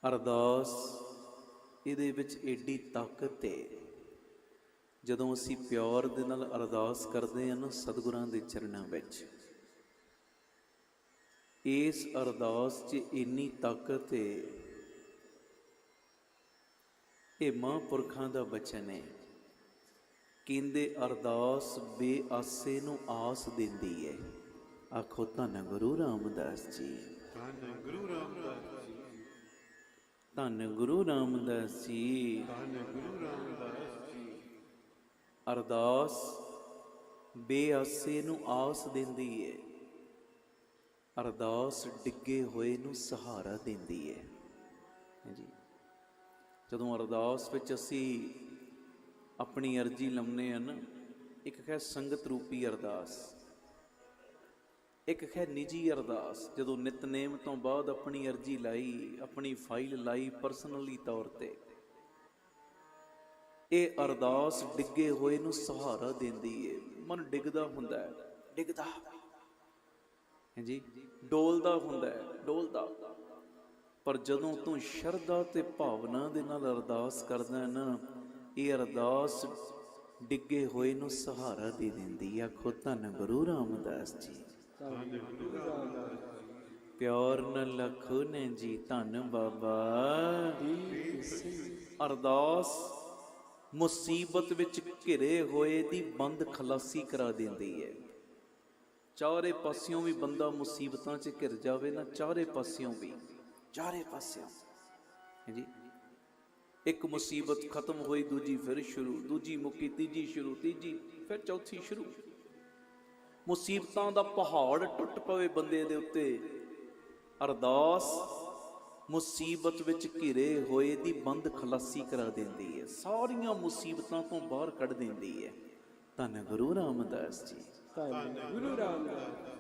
ਅਰਦਾਸ ਇਹਦੇ ਵਿੱਚ ਏਡੀ ਤਾਕਤ ਹੈ। ਜਦੋਂ ਅਸੀਂ ਪਿਆਰ ਦੇ ਨਾਲ ਅਰਦਾਸ ਕਰਦੇ ਹਾਂ ਨਾ ਸਤਿਗੁਰਾਂ ਦੇ ਚਰਨਾਂ ਵਿੱਚ, ਇਸ ਅਰਦਾਸ 'ਚ ਇੰਨੀ ਤਾਕਤ ਹੈ। ਇਹ ਮਹਾਂਪੁਰਖਾਂ ਦਾ ਬਚਨ ਹੈ। ਕਹਿੰਦੇ ਅਰਦਾਸ ਬੇਆਸੇ ਨੂੰ ਆਸ ਦਿੰਦੀ ਹੈ। ਆਖੋ ਧੰਨ ਗੁਰੂ ਰਾਮਦਾਸ ਜੀ, ਧੰਨ ਗੁਰੂ ਰਾਮਦਾਸ ਜੀ, ਧੰਨ ਗੁਰੂ ਰਾਮਦਾਸ ਜੀ, ਧੰਨ ਗੁਰੂ ਰਾਮਦਾਸ ਜੀ। ਅਰਦਾਸ ਬੇਆਸੇ ਨੂੰ ਆਸ ਦਿੰਦੀ ਹੈ। ਅਰਦਾਸ ਡਿੱਗੇ ਹੋਏ ਨੂੰ ਸਹਾਰਾ ਦਿੰਦੀ ਹੈ ਜੀ। ਜਦੋਂ ਅਰਦਾਸ ਵਿੱਚ ਅਸੀਂ ਆਪਣੀ ਅਰਜ਼ੀ ਲਾਉਂਦੇ ਹਾਂ ਨਾ, ਇੱਕ ਹੈ ਸੰਗਤ ਰੂਪੀ ਅਰਦਾਸ, ਇੱਕ ਹੈ ਨਿੱਜੀ ਅਰਦਾਸ। ਜਦੋਂ ਨਿਤਨੇਮ ਤੋਂ ਬਾਅਦ ਆਪਣੀ ਅਰਜ਼ੀ ਲਾਈ, ਆਪਣੀ ਫਾਈਲ ਲਾਈ ਪਰਸਨਲੀ ਤੌਰ ਤੇ, ਇਹ ਅਰਦਾਸ ਡਿੱਗੇ ਹੋਏ ਨੂੰ ਸਹਾਰਾ ਦਿੰਦੀ ਹੈ। ਮਨ ਡਿੱਗਦਾ ਹੁੰਦਾ ਹੈ, ਡਿੱਗਦਾ ਹੈ ਜੀ, ਡੋਲਦਾ ਹੁੰਦਾ ਹੈ, ਡੋਲਦਾ। ਪਰ ਜਦੋਂ ਤੂੰ ਸ਼ਰਧਾ ਤੇ ਭਾਵਨਾ ਦੇ ਨਾਲ ਅਰਦਾਸ ਕਰਦਾ ਹੈ ਨਾ, ਇਹ ਅਰਦਾਸ ਡਿੱਗੇ ਹੋਏ ਨੂੰ ਸਹਾਰਾ ਦੇ ਦਿੰਦੀ ਹੈ। ਆਖੋ ਧੰਨ ਗੁਰੂ ਰਾਮਦਾਸ ਜੀ, ਧੰਨ ਗੁਰੂ ਰਾਮਦਾਸ ਜੀ। ਪਿਆਰ ਨਾਲ ਲਖੋ ਨੇ ਜੀ, ਧੰਨ ਬਾਬਾ ਦੀਪ ਸਿੰਘ। ਅਰਦਾਸ ਮੁਸੀਬਤ ਵਿੱਚ ਘਿਰੇ ਹੋਏ ਦੀ ਬੰਦ ਖਲਾਸੀ ਕਰਾ ਦਿੰਦੀ ਹੈ। ਚਾਰੇ ਪਾਸਿਓਂ ਵੀ ਬੰਦਾ ਮੁਸੀਬਤਾਂ 'ਚ ਘਿਰ ਜਾਵੇ ਨਾ, ਚਾਰੇ ਪਾਸਿਓਂ ਵੀ, ਚਾਰੇ ਪਾਸਿਓਂ ਜੀ। ਇੱਕ ਮੁਸੀਬਤ ਖਤਮ ਹੋਈ, ਦੂਜੀ ਫਿਰ ਸ਼ੁਰੂ, ਦੂਜੀ ਮੁੱਕੀ, ਤੀਜੀ ਸ਼ੁਰੂ, ਤੀਜੀ ਫਿਰ ਚੌਥੀ ਸ਼ੁਰੂ। ਮੁਸੀਬਤਾਂ ਦਾ ਪਹਾੜ ਟੁੱਟ ਪਵੇ ਬੰਦੇ ਦੇ ਉੱਤੇ, ਅਰਦਾਸ ਮੁਸੀਬਤ ਵਿੱਚ ਘਿਰੇ ਹੋਏ ਦੀ ਬੰਦ ਖਲਾਸੀ ਕਰਾ ਦਿੰਦੀ ਹੈ, ਸਾਰੀਆਂ ਮੁਸੀਬਤਾਂ ਤੋਂ ਬਾਹਰ ਕੱਢ ਦਿੰਦੀ ਹੈ। ਧੰਨ ਗੁਰੂ ਰਾਮਦਾਸ ਜੀ, ਧੰਨ ਗੁਰੂ ਰਾਮਦਾਸ।